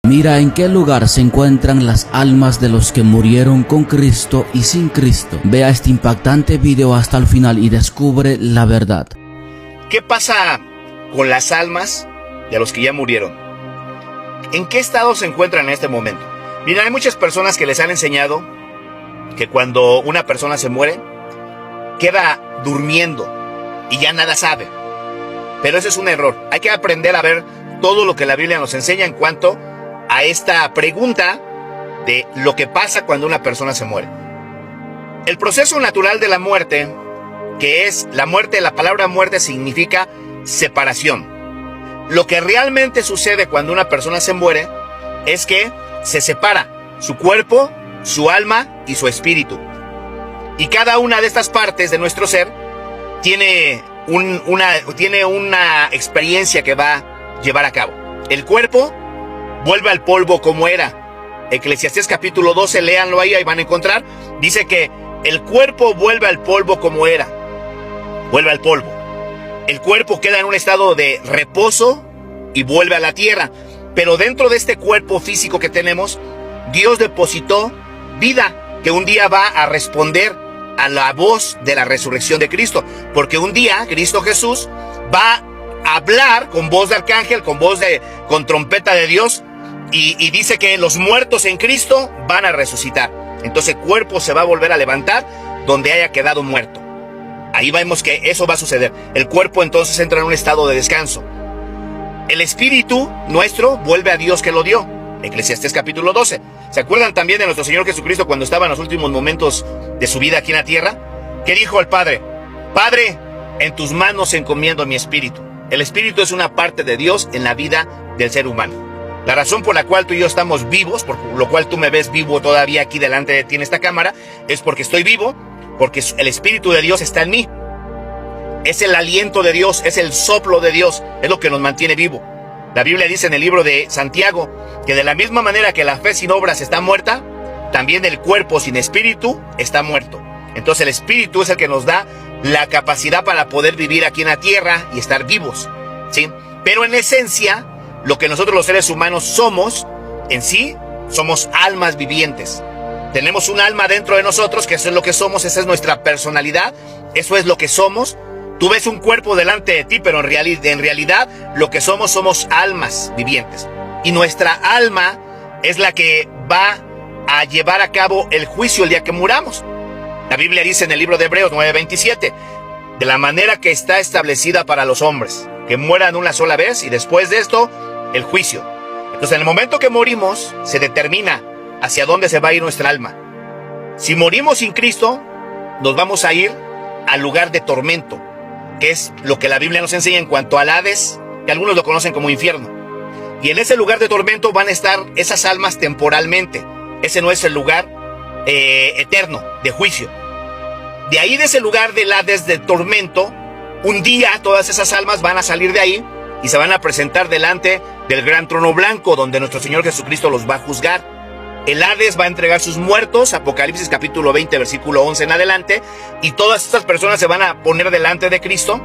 Mira en qué lugar se encuentran las almas de los que murieron con Cristo y sin Cristo. Vea este impactante video hasta el final y descubre la verdad. ¿Qué pasa con las almas de los que ya murieron? ¿En qué estado se encuentran en este momento? Mira, hay muchas personas que les han enseñado que cuando una persona se muere, queda durmiendo y ya nada sabe. Pero ese es un error. Hay que aprender a ver todo lo que la Biblia nos enseña en cuanto a esta pregunta de lo que pasa cuando una persona se muere. El proceso natural de la muerte, que es la muerte, la palabra muerte significa separación. Lo que realmente sucede cuando una persona se muere es que se separa su cuerpo, su alma y su espíritu. Y cada una de estas partes de nuestro ser tiene una experiencia que va a llevar a cabo. El cuerpo vuelve al polvo como era. Eclesiastés capítulo 12, léanlo ahí van a encontrar. Dice que el cuerpo vuelve al polvo como era. Vuelve al polvo. El cuerpo queda en un estado de reposo y vuelve a la tierra. Pero dentro de este cuerpo físico que tenemos, Dios depositó vida que un día va a responder a la voz de la resurrección de Cristo. Porque un día Cristo Jesús va a hablar con voz de arcángel, con trompeta de Dios, y dice que los muertos en Cristo van a resucitar. Entonces el cuerpo se va a volver a levantar donde haya quedado muerto. Ahí vemos que eso va a suceder. El cuerpo entonces entra en un estado de descanso. El espíritu nuestro vuelve a Dios que lo dio. Eclesiastés capítulo 12. ¿Se acuerdan también de nuestro Señor Jesucristo cuando estaba en los últimos momentos de su vida aquí en la tierra? ¿Qué dijo al Padre? Padre, en tus manos encomiendo mi espíritu. El espíritu es una parte de Dios en la vida del ser humano. La razón por la cual tú y yo estamos vivos, por lo cual tú me ves vivo todavía aquí delante de ti en esta cámara, es porque estoy vivo, porque el espíritu de Dios está en mí. Es el aliento de Dios, es el soplo de Dios, es lo que nos mantiene vivo. La Biblia dice en el libro de Santiago que de la misma manera que la fe sin obras está muerta, también el cuerpo sin espíritu está muerto. Entonces el espíritu es el que nos da la capacidad para poder vivir aquí en la tierra y estar vivos, ¿sí? Pero en esencia, lo que nosotros los seres humanos somos, en sí, somos almas vivientes. Tenemos un alma dentro de nosotros, que eso es lo que somos, esa es nuestra personalidad, eso es lo que somos. Tú ves un cuerpo delante de ti, pero en realidad lo que somos almas vivientes. Y nuestra alma es la que va a llevar a cabo el juicio el día que muramos. La Biblia dice en el libro de Hebreos 9:27, de la manera que está establecida para los hombres, que mueran una sola vez y después de esto, el juicio. Entonces, en el momento que morimos, se determina hacia dónde se va a ir nuestra alma. Si morimos sin Cristo, nos vamos a ir al lugar de tormento, que es lo que la Biblia nos enseña en cuanto al Hades, que algunos lo conocen como infierno. Y en ese lugar de tormento van a estar esas almas temporalmente. Ese no es el lugar eterno de juicio. De ahí, de ese lugar del Hades de tormento, un día todas esas almas van a salir de ahí y se van a presentar delante del gran trono blanco, donde nuestro Señor Jesucristo los va a juzgar. El Hades va a entregar sus muertos, Apocalipsis capítulo 20, versículo 11 en adelante, y todas estas personas se van a poner delante de Cristo,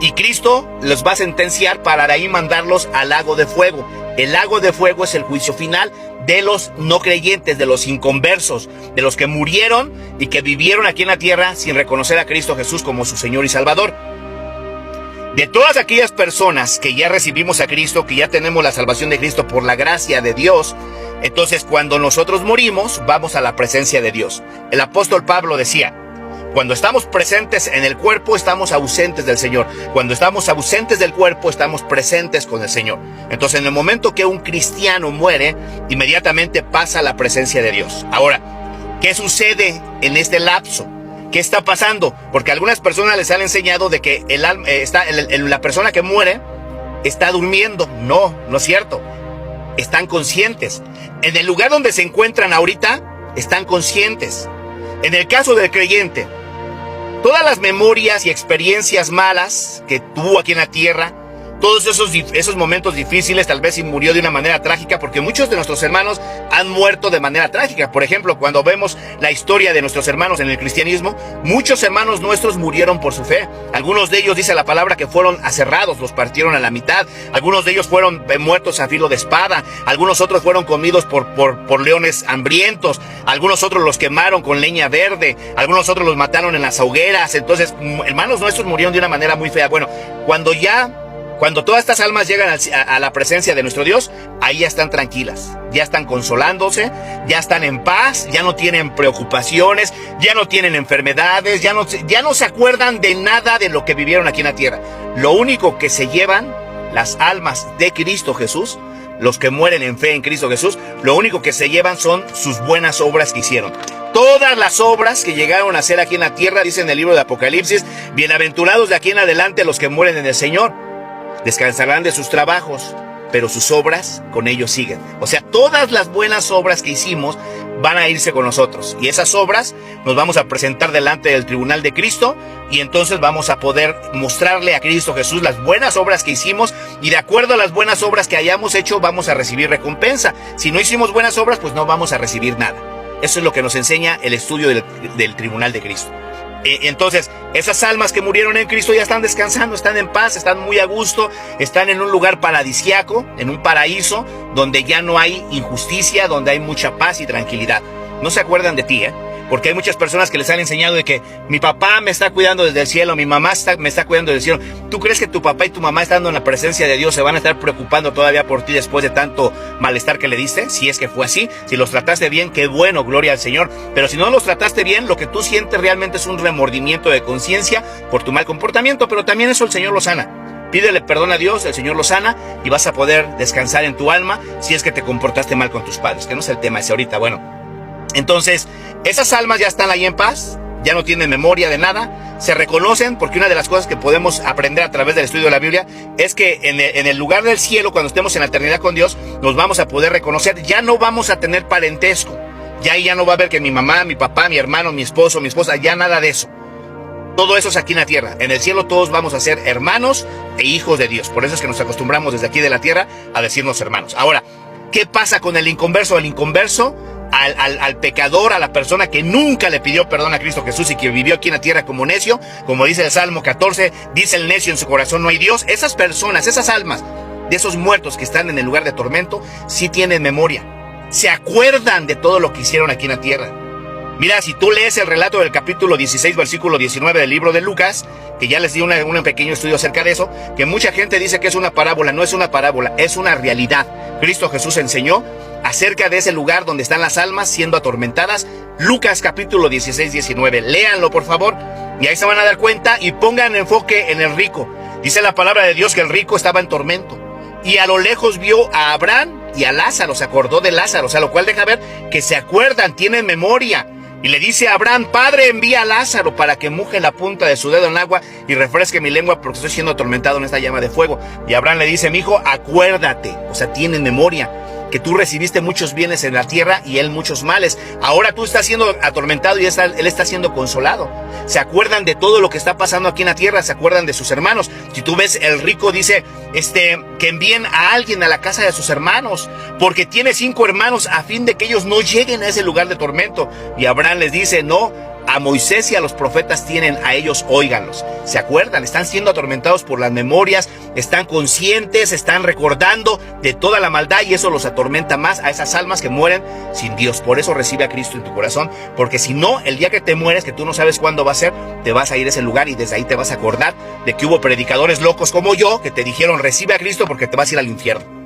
y Cristo los va a sentenciar para de ahí mandarlos al lago de fuego. El lago de fuego es el juicio final de los no creyentes, de los inconversos, de los que murieron y que vivieron aquí en la tierra sin reconocer a Cristo Jesús como su Señor y Salvador. De todas aquellas personas que ya recibimos a Cristo, que ya tenemos la salvación de Cristo por la gracia de Dios, entonces cuando nosotros morimos, vamos a la presencia de Dios. El apóstol Pablo decía, cuando estamos presentes en el cuerpo, estamos ausentes del Señor. Cuando estamos ausentes del cuerpo, estamos presentes con el Señor. Entonces, en el momento que un cristiano muere, inmediatamente pasa a la presencia de Dios. Ahora, ¿qué sucede en este lapso? ¿Qué está pasando? Porque a algunas personas les han enseñado de que la persona que muere está durmiendo. No, no es cierto. Están conscientes. En el lugar donde se encuentran ahorita, están conscientes. En el caso del creyente, todas las memorias y experiencias malas que tuvo aquí en la tierra, todos esos momentos difíciles, tal vez si murió de una manera trágica, porque muchos de nuestros hermanos han muerto de manera trágica. Por ejemplo, cuando vemos la historia de nuestros hermanos en el cristianismo, muchos hermanos nuestros murieron por su fe. Algunos de ellos, dice la palabra, que fueron aserrados, los partieron a la mitad. Algunos de ellos fueron muertos a filo de espada. Algunos otros fueron comidos por leones hambrientos. Algunos otros los quemaron con leña verde. Algunos otros los mataron en las hogueras. Entonces, hermanos nuestros murieron de una manera muy fea. Bueno, cuando todas estas almas llegan a la presencia de nuestro Dios, ahí ya están tranquilas, ya están consolándose, ya están en paz, ya no tienen preocupaciones, ya no tienen enfermedades, ya no se acuerdan de nada de lo que vivieron aquí en la tierra. Lo único que se llevan las almas de Cristo Jesús, los que mueren en fe en Cristo Jesús, lo único que se llevan son sus buenas obras que hicieron. Todas las obras que llegaron a hacer aquí en la tierra, dice en el libro de Apocalipsis, bienaventurados de aquí en adelante los que mueren en el Señor, descansarán de sus trabajos, pero sus obras con ellos siguen. O sea, todas las buenas obras que hicimos van a irse con nosotros. Y esas obras nos vamos a presentar delante del tribunal de Cristo, y entonces vamos a poder mostrarle a Cristo Jesús las buenas obras que hicimos, y de acuerdo a las buenas obras que hayamos hecho, vamos a recibir recompensa. Si no hicimos buenas obras, pues no vamos a recibir nada. Eso es lo que nos enseña el estudio del tribunal de Cristo. Entonces, esas almas que murieron en Cristo ya están descansando, están en paz, están muy a gusto, están en un lugar paradisiaco, en un paraíso, donde ya no hay injusticia, donde hay mucha paz y tranquilidad. No se acuerdan de ti, porque hay muchas personas que les han enseñado de que mi papá me está cuidando desde el cielo, mi mamá me está cuidando desde el cielo. ¿Tú crees que tu papá y tu mamá, estando en la presencia de Dios, se van a estar preocupando todavía por ti después de tanto malestar que le diste? Si es que fue así, si los trataste bien, qué bueno, gloria al Señor. Pero si no los trataste bien, lo que tú sientes realmente es un remordimiento de conciencia por tu mal comportamiento, pero también eso el Señor lo sana. Pídele perdón a Dios, el Señor lo sana, y vas a poder descansar en tu alma si es que te comportaste mal con tus padres, que no es el tema ese ahorita. Bueno, entonces, esas almas ya están ahí en paz, ya no tienen memoria de nada, se reconocen, porque una de las cosas que podemos aprender a través del estudio de la Biblia es que en el lugar del cielo, cuando estemos en la eternidad con Dios, nos vamos a poder reconocer, ya no vamos a tener parentesco, ya no va a haber que mi mamá, mi papá, mi hermano, mi esposo, mi esposa, ya nada de eso. Todo eso es aquí en la tierra. En el cielo todos vamos a ser hermanos e hijos de Dios. Por eso es que nos acostumbramos desde aquí de la tierra a decirnos hermanos. Ahora, ¿qué pasa con el inconverso? El inconverso, al pecador, a la persona que nunca le pidió perdón a Cristo Jesús y que vivió aquí en la tierra como necio, como dice el Salmo 14, dice el necio en su corazón no hay Dios. Esas personas, esas almas de esos muertos que están en el lugar de tormento, sí tienen memoria, se acuerdan de todo lo que hicieron aquí en la tierra. Mira, si tú lees el relato del capítulo 16, versículo 19 del libro de Lucas, que ya les di un pequeño estudio acerca de eso, que mucha gente dice que es una parábola. No es una parábola, es una realidad. Cristo Jesús enseñó acerca de ese lugar donde están las almas siendo atormentadas. Lucas capítulo 16, 19. Léanlo, por favor, y ahí se van a dar cuenta y pongan enfoque en el rico. Dice la palabra de Dios que el rico estaba en tormento, y a lo lejos vio a Abraham y a Lázaro, se acordó de Lázaro, o sea, lo cual deja ver que se acuerdan, tienen memoria. Y le dice a Abraham, Padre, envía a Lázaro para que moje la punta de su dedo en el agua y refresque mi lengua porque estoy siendo atormentado en esta llama de fuego. Y Abraham le dice, mi hijo, acuérdate, o sea, tienen memoria, que tú recibiste muchos bienes en la tierra y él muchos males. Ahora tú estás siendo atormentado y él está siendo consolado. Se acuerdan de todo lo que está pasando aquí en la tierra, se acuerdan de sus hermanos. Si tú ves, el rico dice que envíen a alguien a la casa de sus hermanos, porque tiene 5 hermanos a fin de que ellos no lleguen a ese lugar de tormento. Y Abraham les dice, no, a Moisés y a los profetas tienen, a ellos óiganlos. Se acuerdan, están siendo atormentados por las memorias, están conscientes, están recordando de toda la maldad, y eso los atormenta más a esas almas que mueren sin Dios. Por eso recibe a Cristo en tu corazón, porque si no, el día que te mueres, que tú no sabes cuándo va a ser, te vas a ir a ese lugar y desde ahí te vas a acordar de que hubo predicadores locos como yo que te dijeron recibe a Cristo porque te vas a ir al infierno.